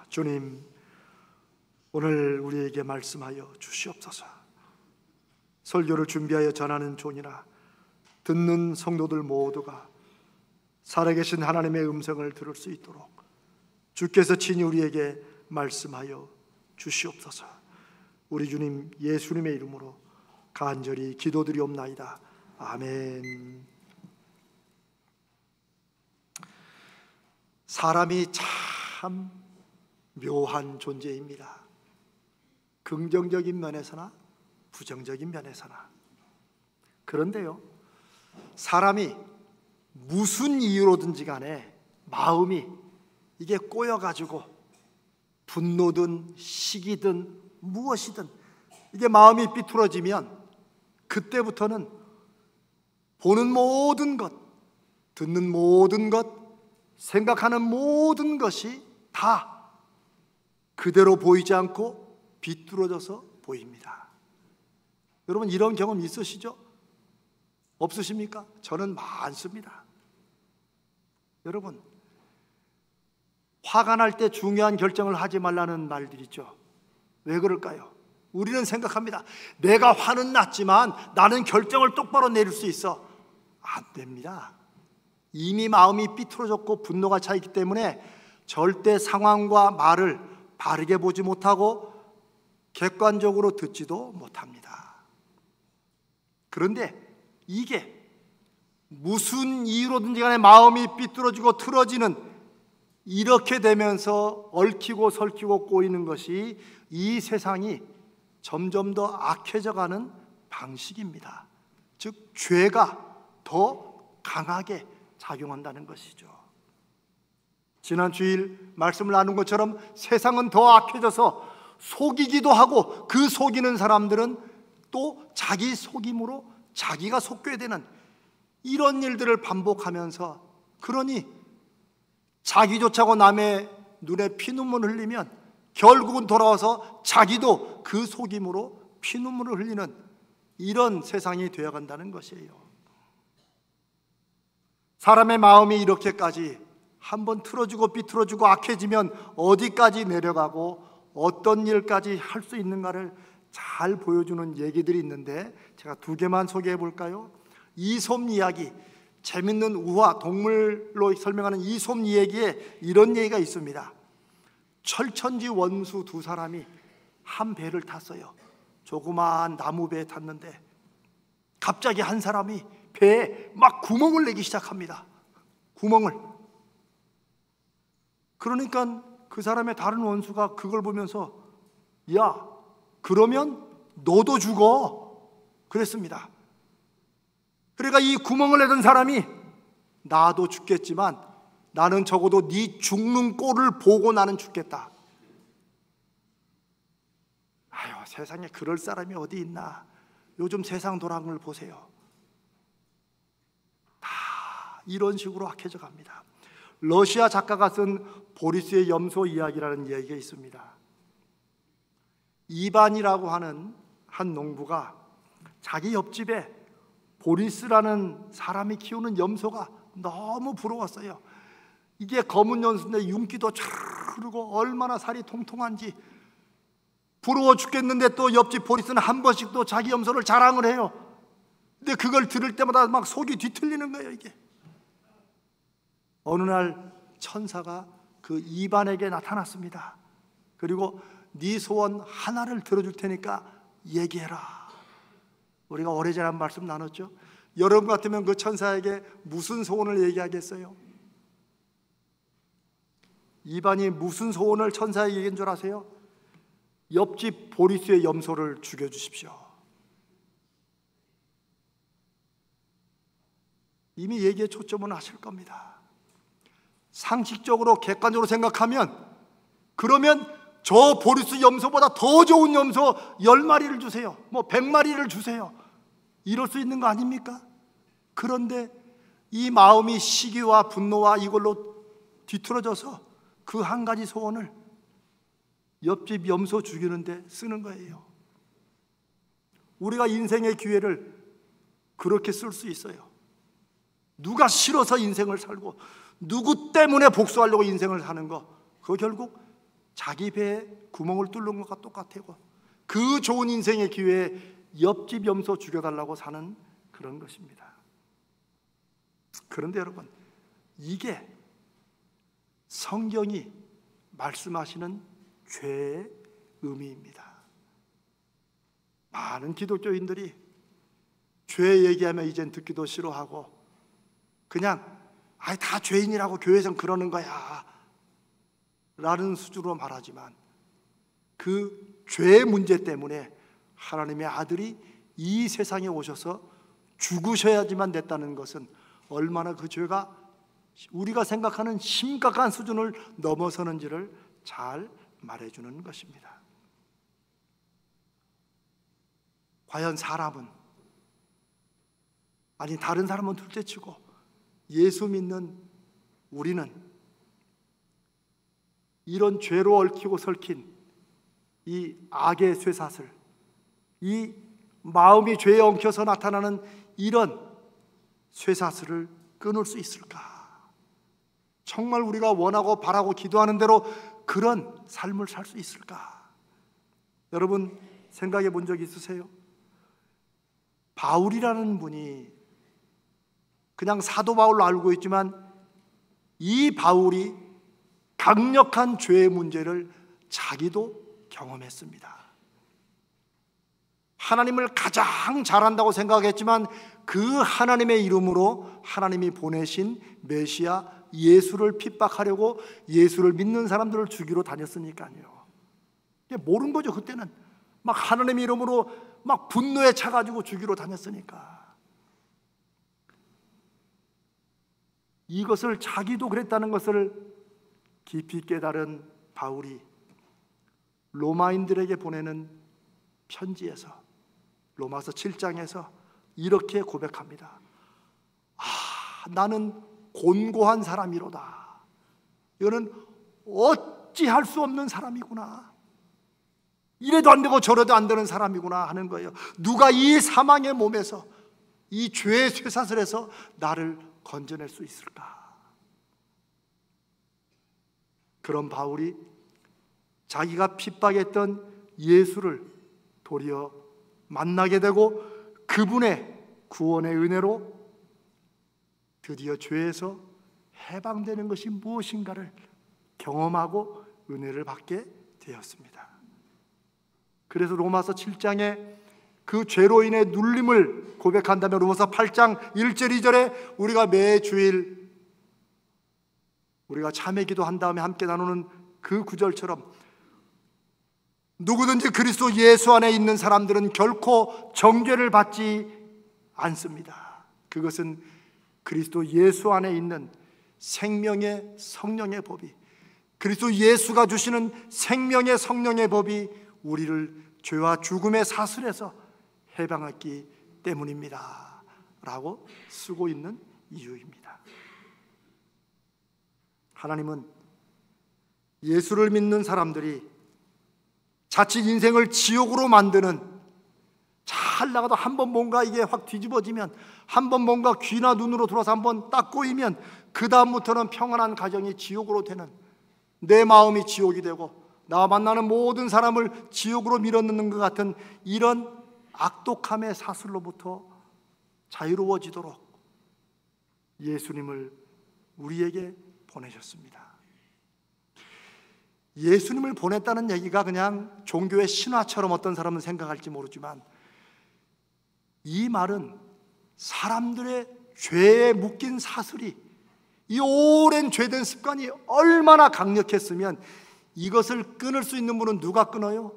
주님, 오늘 우리에게 말씀하여 주시옵소서. 설교를 준비하여 전하는 존이나 듣는 성도들 모두가 살아계신 하나님의 음성을 들을 수 있도록 주께서 친히 우리에게 말씀하여 주시옵소서. 우리 주님 예수님의 이름으로 간절히 기도드리옵나이다. 아멘. 사람이 참 묘한 존재입니다. 긍정적인 면에서나 부정적인 면에서나. 그런데요, 사람이 무슨 이유로든지 간에 마음이 이게 꼬여가지고 분노든 시기든 무엇이든 이게 마음이 삐뚤어지면 그때부터는 보는 모든 것, 듣는 모든 것, 생각하는 모든 것이 다 그대로 보이지 않고 비뚤어져서 보입니다. 여러분, 이런 경험 있으시죠? 없으십니까? 저는 많습니다. 여러분, 화가 날 때 중요한 결정을 하지 말라는 말들 있죠. 왜 그럴까요? 우리는 생각합니다. 내가 화는 났지만 나는 결정을 똑바로 내릴 수 있어. 안 됩니다. 이미 마음이 삐뚤어졌고 분노가 차 있기 때문에 절대 상황과 말을 바르게 보지 못하고 객관적으로 듣지도 못합니다. 그런데 이게 무슨 이유로든지 간에 마음이 삐뚤어지고 틀어지는, 이렇게 되면서 얽히고 설키고 꼬이는 것이 이 세상이 점점 더 악해져가는 방식입니다. 즉 죄가 더 강하게 작용한다는 것이죠. 지난 주일 말씀을 나눈 것처럼 세상은 더 악해져서 속이기도 하고 그 속이는 사람들은 또 자기 속임으로 자기가 속게 되는 이런 일들을 반복하면서, 그러니 자기조차고 남의 눈에 피눈물을 흘리면 결국은 돌아와서 자기도 그 속임으로 피눈물을 흘리는 이런 세상이 되어간다는 것이에요. 사람의 마음이 이렇게까지 한번 틀어지고 삐뚤어지고 악해지면 어디까지 내려가고 어떤 일까지 할 수 있는가를 잘 보여주는 얘기들이 있는데 제가 두 개만 소개해 볼까요? 이솝 이야기, 재밌는 우화, 동물로 설명하는 이솝 이야기에 이런 얘기가 있습니다. 철천지 원수 두 사람이 한 배를 탔어요. 조그마한 나무 배에 탔는데 갑자기 한 사람이 배에 막 구멍을 내기 시작합니다. 구멍을. 그러니까 그 사람의 다른 원수가 그걸 보면서 야, 그러면 너도 죽어 그랬습니다. 그러니까 이 구멍을 내던 사람이 나도 죽겠지만 나는 적어도 네 죽는 꼴을 보고 나는 죽겠다. 아유, 세상에 그럴 사람이 어디 있나. 요즘 세상 돌아가는 걸 보세요. 다 이런 식으로 악해져 갑니다. 러시아 작가가 쓴 보리스의 염소 이야기라는 이야기가 있습니다. 이반이라고 하는 한 농부가 자기 옆집에 보리스라는 사람이 키우는 염소가 너무 부러웠어요. 이게 검은 염소인데 윤기도 촤르 흐르고 얼마나 살이 통통한지 부러워 죽겠는데, 또 옆집 보리스는 한 번씩 또 자기 염소를 자랑을 해요. 근데 그걸 들을 때마다 막 속이 뒤틀리는 거예요. 이게 어느 날 천사가 그 이반에게 나타났습니다. 그리고 네 소원 하나를 들어줄 테니까 얘기해라. 우리가 오래전에 말씀 나눴죠. 여러분 같으면 그 천사에게 무슨 소원을 얘기하겠어요? 이반이 무슨 소원을 천사에게 얘기한 줄 아세요? 옆집 보리스의 염소를 죽여주십시오. 이미 얘기에 초점은 하실 겁니다. 상식적으로 객관적으로 생각하면, 그러면 저 보리스 염소보다 더 좋은 염소 10마리를 주세요, 뭐 100마리를 주세요, 이럴 수 있는 거 아닙니까? 그런데 이 마음이 시기와 분노와 이걸로 뒤틀어져서 그 한 가지 소원을 옆집 염소 죽이는데 쓰는 거예요. 우리가 인생의 기회를 그렇게 쓸 수 있어요. 누가 싫어서 인생을 살고 누구 때문에 복수하려고 인생을 사는 거, 그거 결국 자기 배에 구멍을 뚫는 것과 똑같아요. 그 좋은 인생의 기회에 옆집 염소 죽여달라고 사는 그런 것입니다. 그런데 여러분, 이게 성경이 말씀하시는 죄의 의미입니다. 많은 기독교인들이 죄 얘기하면 이젠 듣기도 싫어하고 그냥 다 죄인이라고 교회에선 그러는 거야 라는 수준으로 말하지만, 그 죄의 문제 때문에 하나님의 아들이 이 세상에 오셔서 죽으셔야지만 됐다는 것은 얼마나 그 죄가 우리가 생각하는 심각한 수준을 넘어서는지를 잘 말해주는 것입니다. 과연 사람은, 아니 다른 사람은 둘째치고 예수 믿는 우리는 이런 죄로 얽히고 설킨 이 악의 쇠사슬, 이 마음이 죄에 엉켜서 나타나는 이런 쇠사슬을 끊을 수 있을까? 정말 우리가 원하고 바라고 기도하는 대로 그런 삶을 살 수 있을까? 여러분 생각해 본 적 있으세요? 바울이라는 분이 그냥 사도 바울로 알고 있지만 이 바울이 강력한 죄의 문제를 자기도 경험했습니다. 하나님을 가장 잘한다고 생각했지만 그 하나님의 이름으로 하나님이 보내신 메시아 예수를 핍박하려고 예수를 믿는 사람들을 죽이러 다녔으니까요. 모른 거죠. 그때는 막 하나님의 이름으로 막 분노에 차가지고 죽이러 다녔으니까. 이것을 자기도 그랬다는 것을 깊이 깨달은 바울이 로마인들에게 보내는 편지에서, 로마서 7장에서 이렇게 고백합니다. 나는 곤고한 사람이로다. 이거는 어찌할 수 없는 사람이구나. 이래도 안 되고 저래도 안 되는 사람이구나 하는 거예요. 누가 이 사망의 몸에서, 이 죄의 쇠사슬에서 나를 건져낼 수 있을까? 그런 바울이 자기가 핍박했던 예수를 도리어 만나게 되고 그분의 구원의 은혜로 드디어 죄에서 해방되는 것이 무엇인가를 경험하고 은혜를 받게 되었습니다. 그래서 로마서 7장에 그 죄로 인해 눌림을 고백한다면 로마서 8장 1절 2절에 우리가 매주일 우리가 참회 기도한 다음에 함께 나누는 그 구절처럼 누구든지 그리스도 예수 안에 있는 사람들은 결코 정죄를 받지 않습니다. 그것은 그리스도 예수 안에 있는 생명의 성령의 법이, 그리스도 예수가 주시는 생명의 성령의 법이 우리를 죄와 죽음의 사슬에서 해방했기 때문입니다 라고 쓰고 있는 이유입니다. 하나님은 예수를 믿는 사람들이 자칫 인생을 지옥으로 만드는, 잘 나가도 한번 뭔가 이게 확 뒤집어지면, 한번 뭔가 귀나 눈으로 들어와서 한번 딱 꼬이면 그 다음부터는 평안한 가정이 지옥으로 되는, 내 마음이 지옥이 되고 나와 만나는 모든 사람을 지옥으로 밀어넣는 것 같은 이런 악독함의 사슬로부터 자유로워지도록 예수님을 우리에게 보내셨습니다. 예수님을 보냈다는 얘기가 그냥 종교의 신화처럼 어떤 사람은 생각할지 모르지만, 이 말은 사람들의 죄에 묶인 사슬이, 이 오랜 죄된 습관이 얼마나 강력했으면 이것을 끊을 수 있는 분은 누가 끊어요?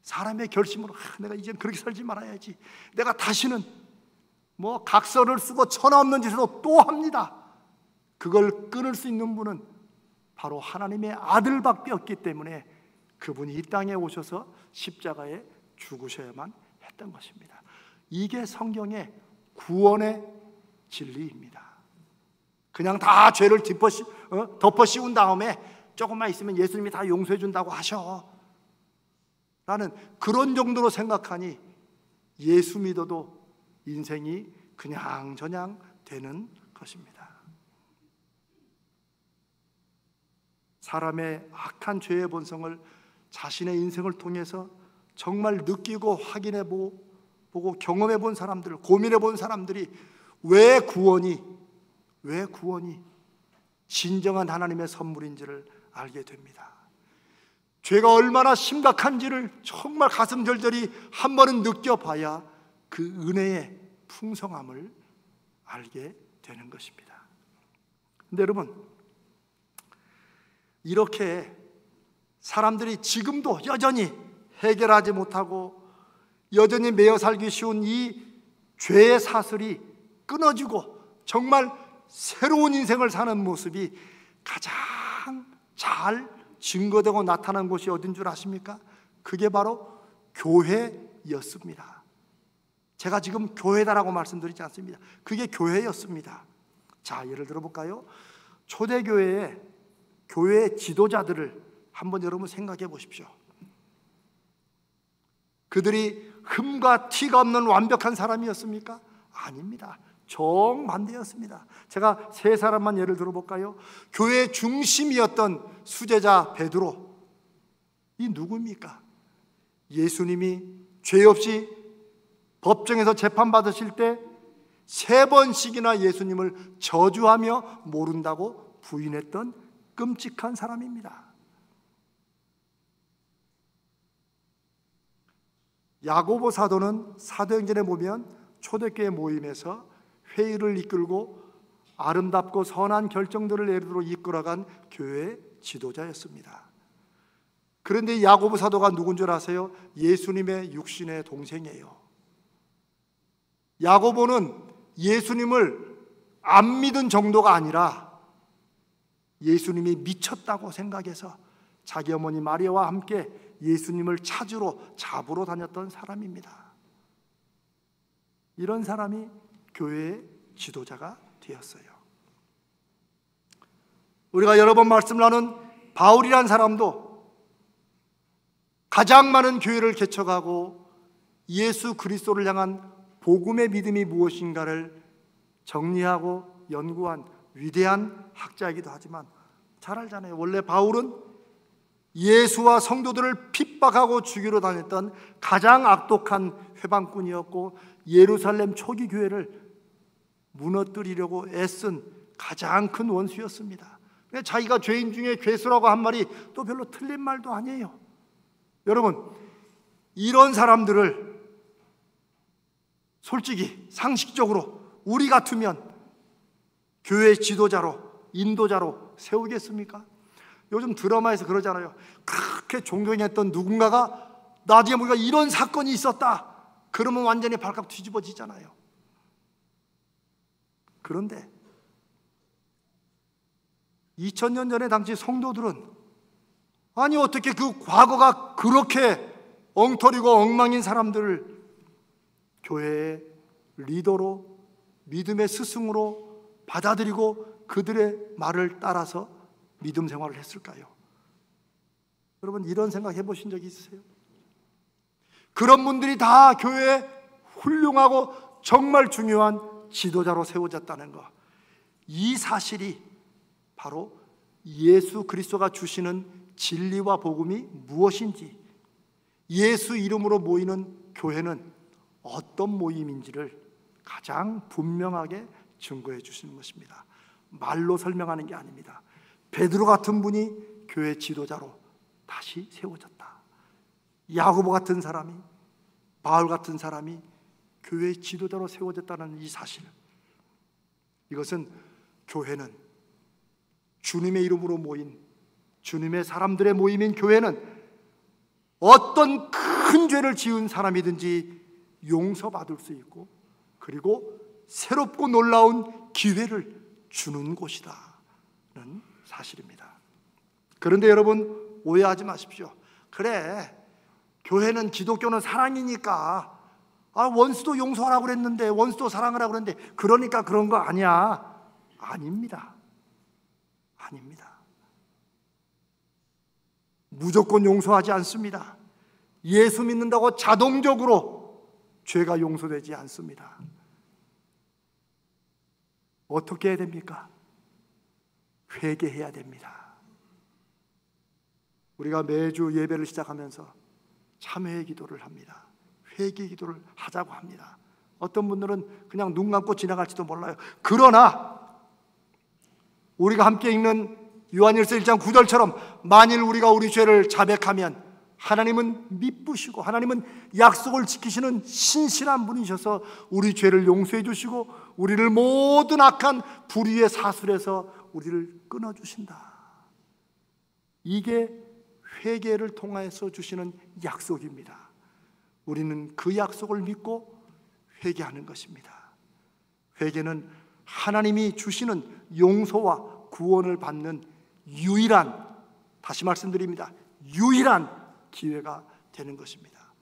사람의 결심으로 내가 이제 그렇게 살지 말아야지, 내가 다시는 뭐 각서를 쓰고 천하 없는 짓을 또 합니다. 그걸 끊을 수 있는 분은 바로 하나님의 아들밖에 없기 때문에 그분이 이 땅에 오셔서 십자가에 죽으셔야만 했던 것입니다. 이게 성경의 구원의 진리입니다. 그냥 다 죄를 덮어 씌운 다음에 조금만 있으면 예수님이 다 용서해 준다고 하셔 라는 그런 정도로 생각하니 예수 믿어도 인생이 그냥저냥 되는 것입니다. 사람의 악한 죄의 본성을 자신의 인생을 통해서 정말 느끼고 확인해 보고 경험해 본 사람들, 고민해 본 사람들이 왜 구원이 진정한 하나님의 선물인지를 알게 됩니다. 죄가 얼마나 심각한지를 정말 가슴 절절히 한 번은 느껴봐야 그 은혜의 풍성함을 알게 되는 것입니다. 근데 여러분, 이렇게 사람들이 지금도 여전히 해결하지 못하고 여전히 매여 살기 쉬운 이 죄의 사슬이 끊어지고 정말 새로운 인생을 사는 모습이 가장 잘 증거되고 나타난 곳이 어딘 줄 아십니까? 그게 바로 교회였습니다. 제가 지금 교회다라고 말씀드리지 않습니다. 그게 교회였습니다. 자, 예를 들어볼까요? 초대교회의 교회 지도자들을 한번 여러분 생각해 보십시오. 그들이 흠과 티가 없는 완벽한 사람이었습니까? 아닙니다. 정반대였습니다. 제가 세 사람만 예를 들어볼까요? 교회의 중심이었던 수제자 베드로, 이 누구입니까? 예수님이 죄 없이 법정에서 재판받으실 때 3번씩이나 예수님을 저주하며 모른다고 부인했던 끔찍한 사람입니다. 야고보 사도는 사도행전에 보면 초대교회 모임에서 회의를 이끌고 아름답고 선한 결정들을 예로 이끌어간 교회의 지도자였습니다. 그런데 야고보 사도가 누군 줄 아세요? 예수님의 육신의 동생이에요. 야고보는 예수님을 안 믿은 정도가 아니라 예수님이 미쳤다고 생각해서 자기 어머니 마리아와 함께 예수님을 잡으러 다녔던 사람입니다. 이런 사람이 교회의 지도자가 되었어요. 우리가 여러 번 말씀을 나눈 바울이란 사람도 가장 많은 교회를 개척하고 예수 그리스도를 향한 복음의 믿음이 무엇인가를 정리하고 연구한 위대한 학자이기도 하지만 잘 알잖아요. 원래 바울은 예수와 성도들을 핍박하고 죽이러 다녔던 가장 악독한 회방꾼이었고 예루살렘 초기 교회를 무너뜨리려고 애쓴 가장 큰 원수였습니다. 자기가 죄인 중에 괴수라고 한 말이 또 별로 틀린 말도 아니에요. 여러분, 이런 사람들을 솔직히 상식적으로 우리 같으면 교회 지도자로, 인도자로 세우겠습니까? 요즘 드라마에서 그러잖아요. 그렇게 존경했던 누군가가 나중에 우리가 이런 사건이 있었다 그러면 완전히 발칵 뒤집어지잖아요. 그런데 2000년 전에 당시 성도들은 아니 어떻게 그 과거가 그렇게 엉터리고 엉망인 사람들을 교회의 리더로, 믿음의 스승으로 받아들이고 그들의 말을 따라서 믿음 생활을 했을까요? 여러분, 이런 생각 해보신 적이 있으세요? 그런 분들이 다 교회에 훌륭하고 정말 중요한 지도자로 세워졌다는 것, 이 사실이 바로 예수 그리스도가 주시는 진리와 복음이 무엇인지, 예수 이름으로 모이는 교회는 어떤 모임인지를 가장 분명하게 증거해 주시는 것입니다. 말로 설명하는 게 아닙니다. 베드로 같은 분이 교회 지도자로 다시 세워졌다. 야고보 같은 사람이, 바울 같은 사람이 교회 지도자로 세워졌다는 이 사실, 이것은 교회는 주님의 이름으로 모인, 주님의 사람들의 모임인 교회는 어떤 큰 죄를 지은 사람이든지 용서받을 수 있고, 그리고 새롭고 놀라운 기회를 주는 곳이다는 사실입니다. 그런데 여러분, 오해하지 마십시오. 그래, 교회는, 기독교는 사랑이니까 원수도 용서하라고 그랬는데, 원수도 사랑하라고 그랬는데 그러니까 그런 거 아니야. 아닙니다. 무조건 용서하지 않습니다. 예수 믿는다고 자동적으로 죄가 용서되지 않습니다. 어떻게 해야 됩니까? 회개해야 됩니다. 우리가 매주 예배를 시작하면서 참회의 기도를 합니다. 회개 기도를 하자고 합니다. 어떤 분들은 그냥 눈 감고 지나갈지도 몰라요. 그러나 우리가 함께 읽는 요한일서 1장 9절처럼 만일 우리가 우리 죄를 자백하면 하나님은 미쁘시고 하나님은 약속을 지키시는 신실한 분이셔서 우리 죄를 용서해 주시고 우리를 모든 악한 불의의 사슬에서 우리를 끊어주신다. 이게 회개를 통해서 주시는 약속입니다. 우리는 그 약속을 믿고 회개하는 것입니다. 회개는 하나님이 주시는 용서와 구원을 받는 유일한, 다시 말씀드립니다, 유일한 기회가 되는 것입니다.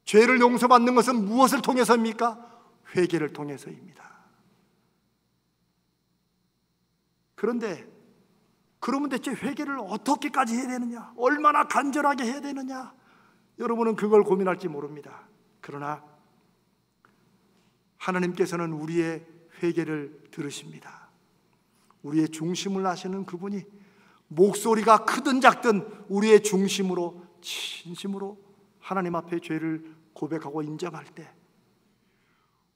죄를 용서받는 것은 무엇을 통해서입니까? 회개를 통해서입니다. 그런데 그러면 대체 회개를 어떻게까지 해야 되느냐? 얼마나 간절하게 해야 되느냐? 여러분은 그걸 고민할지 모릅니다. 그러나 하나님께서는 우리의 회개를 들으십니다. 우리의 중심을 아시는 그분이 목소리가 크든 작든 우리의 중심으로 진심으로 하나님 앞에 죄를 고백하고 인정할 때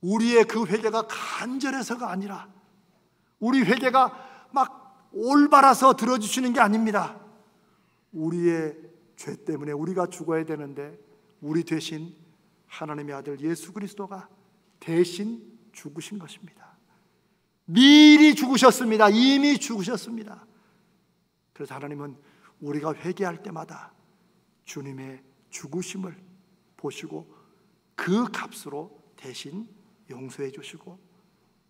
우리의 그 회개가 간절해서가 아니라 우리 회개가 막 올바라서 들어주시는 게 아닙니다. 우리의 죄 때문에 우리가 죽어야 되는데 우리 대신 하나님의 아들 예수 그리스도가 대신 죽으신 것입니다. 미리 죽으셨습니다. 이미 죽으셨습니다. 그래서 하나님은 우리가 회개할 때마다 주님의 죽으심을 보시고 그 값으로 대신 용서해 주시고,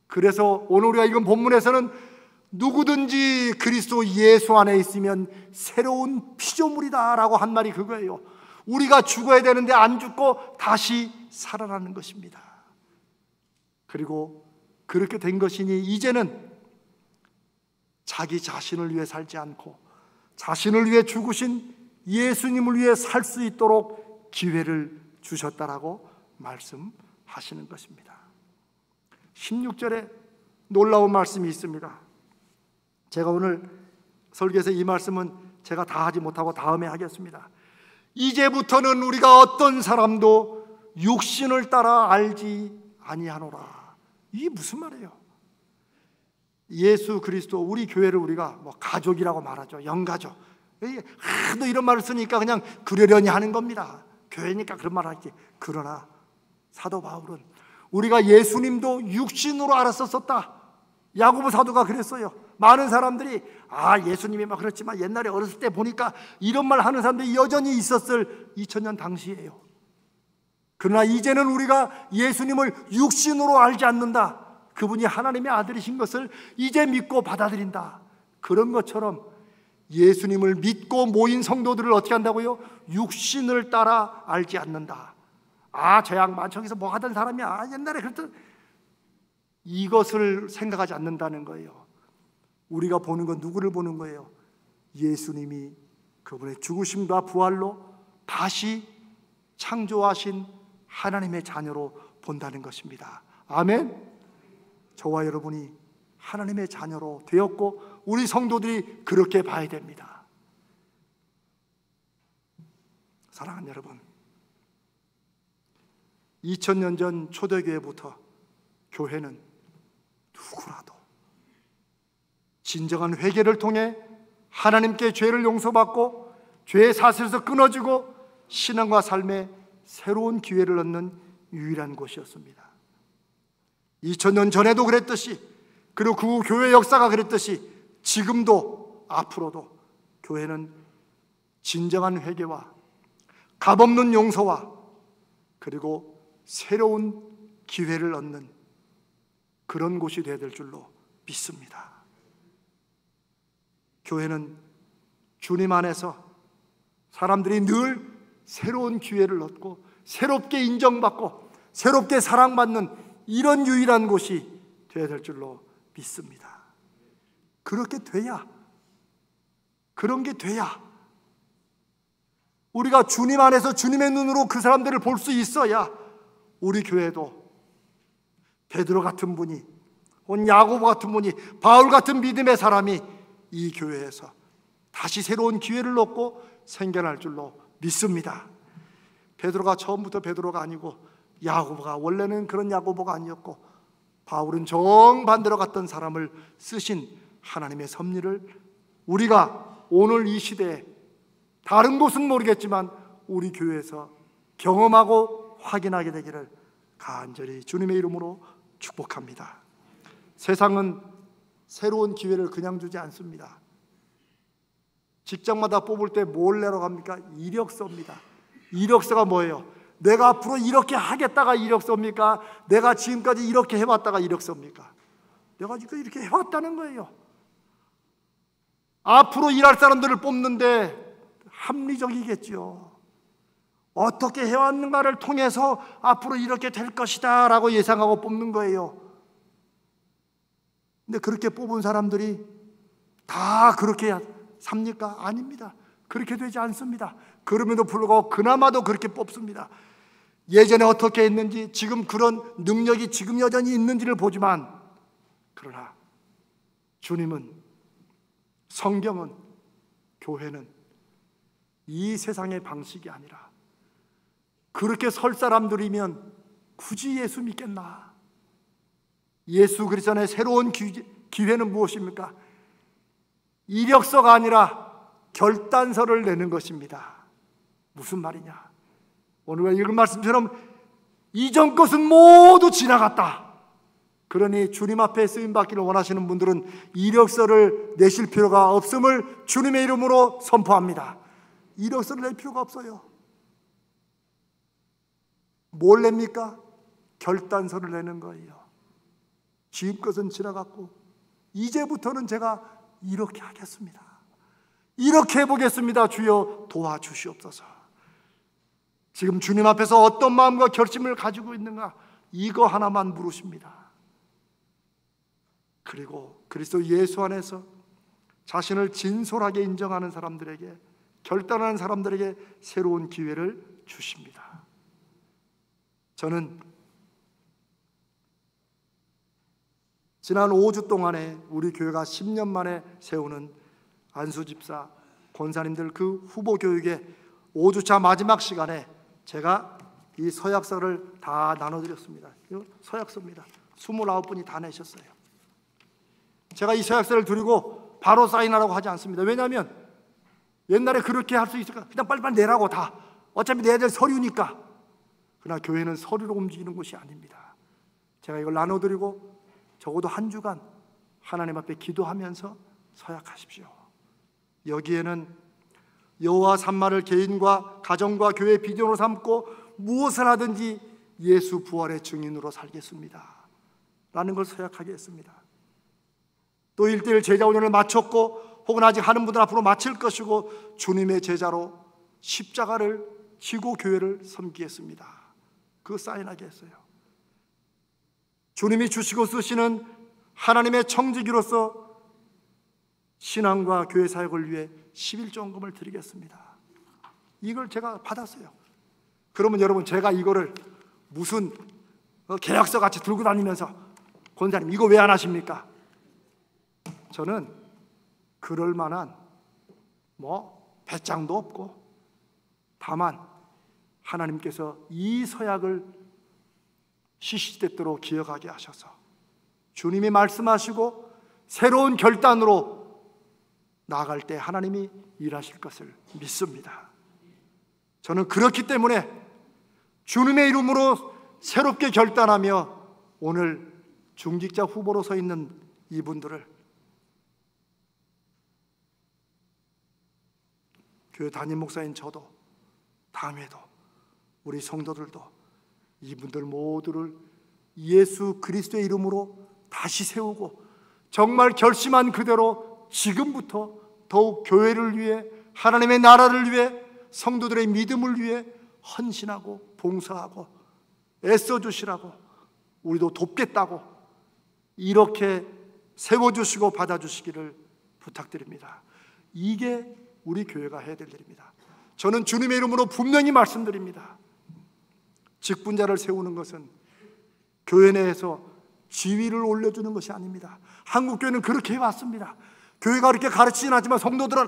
그래서 오늘 우리가 읽은 본문에서는 누구든지 그리스도 예수 안에 있으면 새로운 피조물이다 라고 한 말이 그거예요. 우리가 죽어야 되는데 안 죽고 다시 살아나는 것입니다. 그리고 그렇게 된 것이니 이제는 자기 자신을 위해 살지 않고 자신을 위해 죽으신 예수님을 위해 살 수 있도록 기회를 주셨다라고 말씀하시는 것입니다. 16절에 놀라운 말씀이 있습니다. 제가 오늘 설교에서 이 말씀은 제가 다 하지 못하고 다음에 하겠습니다. 이제부터는 우리가 어떤 사람도 육신을 따라 알지 아니하노라. 이게 무슨 말이에요? 예수 그리스도, 우리 교회를 우리가 가족이라고 말하죠. 영가족. 하도 이런 말을 쓰니까 그냥 그러려니 하는 겁니다. 교회니까 그런 말을 하지. 그러나 사도 바울은 우리가 예수님도 육신으로 알았었다. 야고보 사도가 그랬어요. 많은 사람들이 예수님이 막 그렇지만 옛날에 어렸을 때 보니까 이런 말 하는 사람들이 여전히 있었을 2000년 당시예요. 그러나 이제는 우리가 예수님을 육신으로 알지 않는다. 그분이 하나님의 아들이신 것을 이제 믿고 받아들인다. 그런 것처럼 예수님을 믿고 모인 성도들을 어떻게 한다고요? 육신을 따라 알지 않는다. 저 양반 저기서 뭐 하던 사람이야. 옛날에 그랬던, 이것을 생각하지 않는다는 거예요. 우리가 보는 건 누구를 보는 거예요? 예수님이 그분의 죽으심과 부활로 다시 창조하신 하나님의 자녀로 본다는 것입니다. 아멘. 저와 여러분이 하나님의 자녀로 되었고 우리 성도들이 그렇게 봐야 됩니다. 사랑하는 여러분, 2000년 전 초대교회부터 교회는 누구라도 진정한 회개를 통해 하나님께 죄를 용서받고 죄의 사슬에서 끊어지고 신앙과 삶에 새로운 기회를 얻는 유일한 곳이었습니다. 2000년 전에도 그랬듯이, 그리고 그 교회 역사가 그랬듯이 지금도 앞으로도 교회는 진정한 회개와 값없는 용서와 그리고 새로운 기회를 얻는 그런 곳이 되어야 될 줄로 믿습니다. 교회는 주님 안에서 사람들이 늘 새로운 기회를 얻고 새롭게 인정받고 새롭게 사랑받는 이런 유일한 곳이 되어야 될 줄로 믿습니다. 그렇게 돼야, 그런 게 돼야 우리가 주님 안에서 주님의 눈으로 그 사람들을 볼 수 있어야 우리 교회도 베드로 같은 분이, 야고보 같은 분이, 바울 같은 믿음의 사람이 이 교회에서 다시 새로운 기회를 얻고 생겨날 줄로 믿습니다. 베드로가 처음부터 베드로가 아니고 야고보가 원래는 그런 야고보가 아니었고 바울은 정반대로 갔던 사람을 쓰신 하나님의 섭리를 우리가 오늘 이 시대에 다른 곳은 모르겠지만 우리 교회에서 경험하고 확인하게 되기를 간절히 주님의 이름으로 축복합니다. 세상은 새로운 기회를 그냥 주지 않습니다. 직장마다 뽑을 때 뭘 내러 갑니까? 이력서입니다. 이력서가 뭐예요? 내가 앞으로 이렇게 하겠다가 이력서입니까? 내가 지금까지 이렇게 해왔다가 이력서입니까? 내가 지금 이렇게 해왔다는 거예요. 앞으로 일할 사람들을 뽑는데 합리적이겠죠. 어떻게 해왔는가를 통해서 앞으로 이렇게 될 것이다 라고 예상하고 뽑는 거예요. 근데 그렇게 뽑은 사람들이 다 그렇게 삽니까? 아닙니다. 그렇게 되지 않습니다. 그럼에도 불구하고 그나마도 그렇게 뽑습니다. 예전에 어떻게 했는지, 지금 그런 능력이 지금 여전히 있는지를 보지만, 그러나 주님은, 성경은, 교회는 이 세상의 방식이 아니라 그렇게 설 사람들이면 굳이 예수 믿겠나? 예수 그리스도의 새로운 기회는 무엇입니까? 이력서가 아니라 결단서를 내는 것입니다. 무슨 말이냐? 오늘 읽은 말씀처럼 이전 것은 모두 지나갔다. 그러니 주님 앞에 쓰임받기를 원하시는 분들은 이력서를 내실 필요가 없음을 주님의 이름으로 선포합니다. 이력서를 낼 필요가 없어요. 뭘 냅니까? 결단서를 내는 거예요. 지금 것은 지나갔고 이제부터는 제가 이렇게 하겠습니다. 이렇게 해보겠습니다. 주여 도와주시옵소서. 지금 주님 앞에서 어떤 마음과 결심을 가지고 있는가, 이거 하나만 물으십니다. 그리고 그리스도 예수 안에서 자신을 진솔하게 인정하는 사람들에게, 결단하는 사람들에게 새로운 기회를 주십니다. 저는 지난 5주 동안에 우리 교회가 10년 만에 세우는 안수집사, 권사님들 그 후보 교육의 5주차 마지막 시간에 제가 이 서약서를 다 나눠드렸습니다. 서약서입니다. 29분이 다 내셨어요. 제가 이 서약서를 드리고 바로 사인하라고 하지 않습니다. 왜냐하면 옛날에 그렇게 할 수 있을까? 그냥 빨리빨리 내라고, 다 어차피 내야 될 서류니까. 그러나 교회는 서류로 움직이는 곳이 아닙니다. 제가 이걸 나눠드리고 적어도 한 주간 하나님 앞에 기도하면서 서약하십시오. 여기에는 여호와 산마를 개인과 가정과 교회의 비전으로 삼고 무엇을 하든지 예수 부활의 증인으로 살겠습니다 라는 걸 서약하게 했습니다. 또 1:1 제자 훈련을 마쳤고 혹은 아직 하는 분들 앞으로 마칠 것이고 주님의 제자로 십자가를 지고 교회를 섬기겠습니다. 그거 사인하게 했어요. 주님이 주시고 쓰시는 하나님의 청지기로서 신앙과 교회 사역을 위해 11조원금을 드리겠습니다. 이걸 제가 받았어요. 그러면 여러분, 제가 이거를 무슨 계약서 같이 들고 다니면서 권사님 이거 왜 안 하십니까? 저는 그럴 만한 배짱도 없고, 다만 하나님께서 이 서약을 시시때때로 기억하게 하셔서 주님이 말씀하시고 새로운 결단으로 나아갈 때 하나님이 일하실 것을 믿습니다. 저는 그렇기 때문에 주님의 이름으로 새롭게 결단하며 오늘 중직자 후보로 서 있는 이분들을, 교회 담임 목사인 저도, 다음에도 우리 성도들도 이분들 모두를 예수 그리스도의 이름으로 다시 세우고 정말 결심한 그대로 지금부터 더욱 교회를 위해, 하나님의 나라를 위해, 성도들의 믿음을 위해 헌신하고 봉사하고 애써주시라고, 우리도 돕겠다고 이렇게 세워주시고 받아주시기를 부탁드립니다. 이게 우리 교회가 해야 될 일입니다. 저는 주님의 이름으로 분명히 말씀드립니다. 직분자를 세우는 것은 교회 내에서 지위를 올려주는 것이 아닙니다. 한국교회는 그렇게 해왔습니다. 교회가 그렇게 가르치진 않지만 성도들은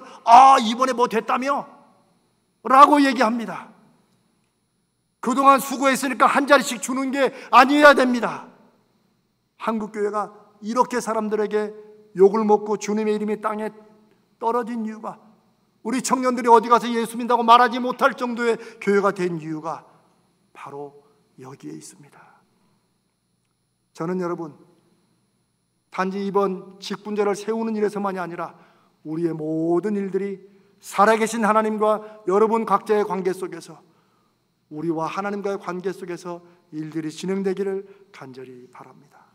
이번에 뭐 됐다며? 라고 얘기합니다. 그동안 수고했으니까 한 자리씩 주는 게 아니어야 됩니다. 한국교회가 이렇게 사람들에게 욕을 먹고 주님의 이름이 땅에 떨어진 이유가, 우리 청년들이 어디 가서 예수 믿는다고 말하지 못할 정도의 교회가 된 이유가 바로 여기에 있습니다. 저는 여러분, 단지 이번 직분제를 세우는 일에서만이 아니라 우리의 모든 일들이 살아계신 하나님과 여러분 각자의 관계 속에서, 우리와 하나님과의 관계 속에서 일들이 진행되기를 간절히 바랍니다.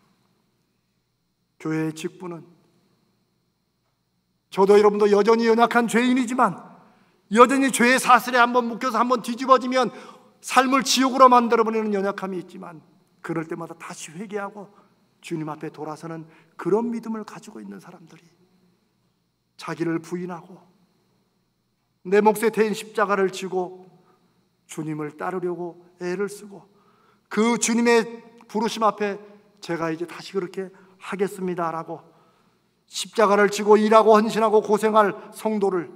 교회의 직분은, 저도 여러분도 여전히 연약한 죄인이지만 여전히 죄의 사슬에 한번 묶여서 한번 뒤집어지면 삶을 지옥으로 만들어버리는 연약함이 있지만, 그럴 때마다 다시 회개하고 주님 앞에 돌아서는 그런 믿음을 가지고 있는 사람들이, 자기를 부인하고 내 몫에 대인 십자가를 지고 주님을 따르려고 애를 쓰고, 그 주님의 부르심 앞에 제가 이제 다시 그렇게 하겠습니다라고 십자가를 지고 일하고 헌신하고 고생할 성도를,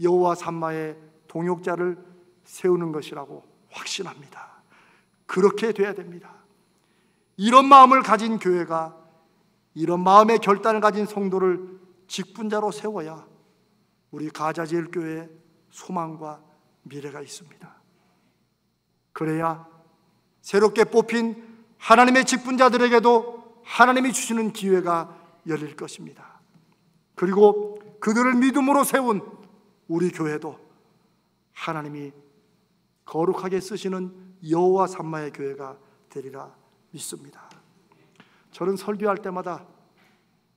여호와 삼마의 동역자를 세우는 것이라고 확신합니다. 그렇게 돼야 됩니다. 이런 마음을 가진 교회가, 이런 마음의 결단을 가진 성도를 직분자로 세워야 우리 가자제일교회의 소망과 미래가 있습니다. 그래야 새롭게 뽑힌 하나님의 직분자들에게도 하나님이 주시는 기회가 열릴 것입니다. 그리고 그들을 믿음으로 세운 우리 교회도 하나님이 거룩하게 쓰시는 여호와 삼마의 교회가 되리라 믿습니다. 저는 설교할 때마다,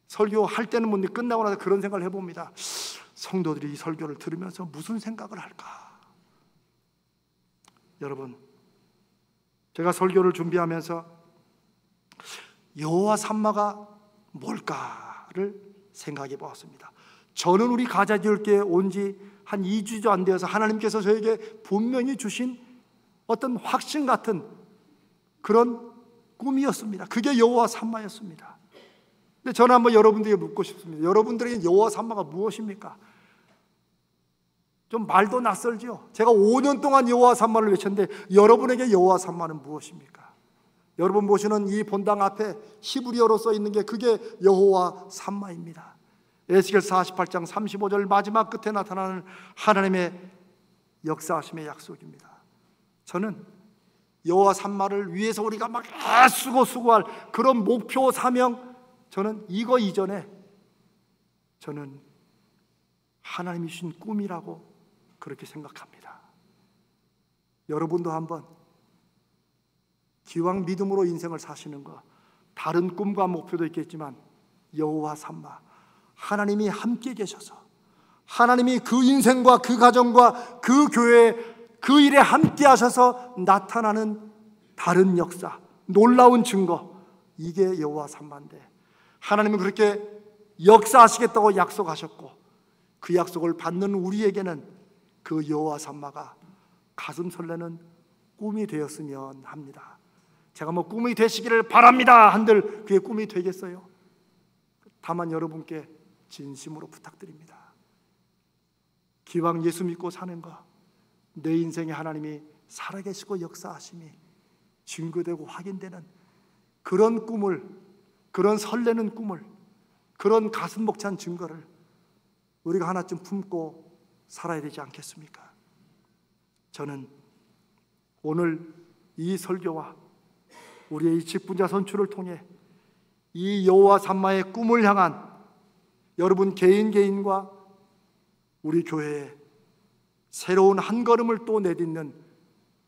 설교할 때는 뭔지 끝나고 나서 그런 생각을 해봅니다. 성도들이 이 설교를 들으면서 무슨 생각을 할까? 여러분, 제가 설교를 준비하면서 여호와 삼마가 뭘까를 생각해 보았습니다. 저는 우리 가자지울교회에 온 지 한 2주도 안 되어서 하나님께서 저에게 분명히 주신 어떤 확신 같은 그런 꿈이었습니다. 그게 여호와 삼마였습니다. 근데 저는 한번 여러분들에게 묻고 싶습니다. 여러분들에게 여호와 삼마가 무엇입니까? 좀 말도 낯설죠. 제가 5년 동안 여호와 삼마를 외쳤는데 여러분에게 여호와 삼마는 무엇입니까? 여러분 보시는 이 본당 앞에 히브리어로 써 있는 게 그게 여호와 삼마입니다. 에스겔 48장 35절 마지막 끝에 나타나는 하나님의 역사하심의 약속입니다. 저는 여호와 삼마를 위해서 우리가 막 애쓰고 수고할 그런 목표 사명, 저는 이거 이전에 저는 하나님이 주신 꿈이라고 그렇게 생각합니다. 여러분도 한번 기왕 믿음으로 인생을 사시는 거, 다른 꿈과 목표도 있겠지만 여호와 삼마, 하나님이 함께 계셔서 하나님이 그 인생과 그 가정과 그 교회 그 일에 함께 하셔서 나타나는 다른 역사, 놀라운 증거, 이게 여호와 삼마인데, 하나님은 그렇게 역사하시겠다고 약속하셨고 그 약속을 받는 우리에게는 그 여호와 삼마가 가슴 설레는 꿈이 되었으면 합니다. 제가 뭐 꿈이 되시기를 바랍니다 한들 그게 꿈이 되겠어요? 다만 여러분께 진심으로 부탁드립니다. 기왕 예수 믿고 사는 거, 내 인생에 하나님이 살아계시고 역사하심이 증거되고 확인되는 그런 꿈을, 그런 설레는 꿈을, 그런 가슴 벅찬 증거를 우리가 하나쯤 품고 살아야 되지 않겠습니까? 저는 오늘 이 설교와 우리의 이 직분자 선출을 통해 이 여호와 삼마의 꿈을 향한 여러분 개인과 우리 교회에 새로운 한 걸음을 또 내딛는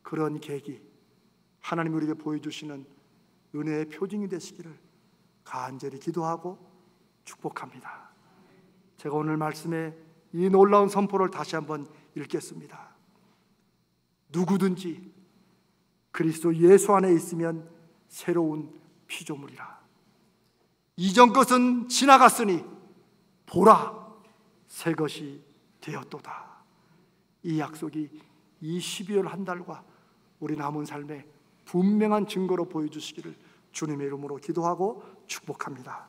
그런 계기, 하나님이 우리에게 보여주시는 은혜의 표징이 되시기를 간절히 기도하고 축복합니다. 제가 오늘 말씀에 이 놀라운 선포를 다시 한번 읽겠습니다. 누구든지 그리스도 예수 안에 있으면 새로운 피조물이라. 이전 것은 지나갔으니 보라, 새 것이 되었도다. 이 약속이 이 12월 한 달과 우리 남은 삶에 분명한 증거로 보여주시기를 주님의 이름으로 기도하고 축복합니다.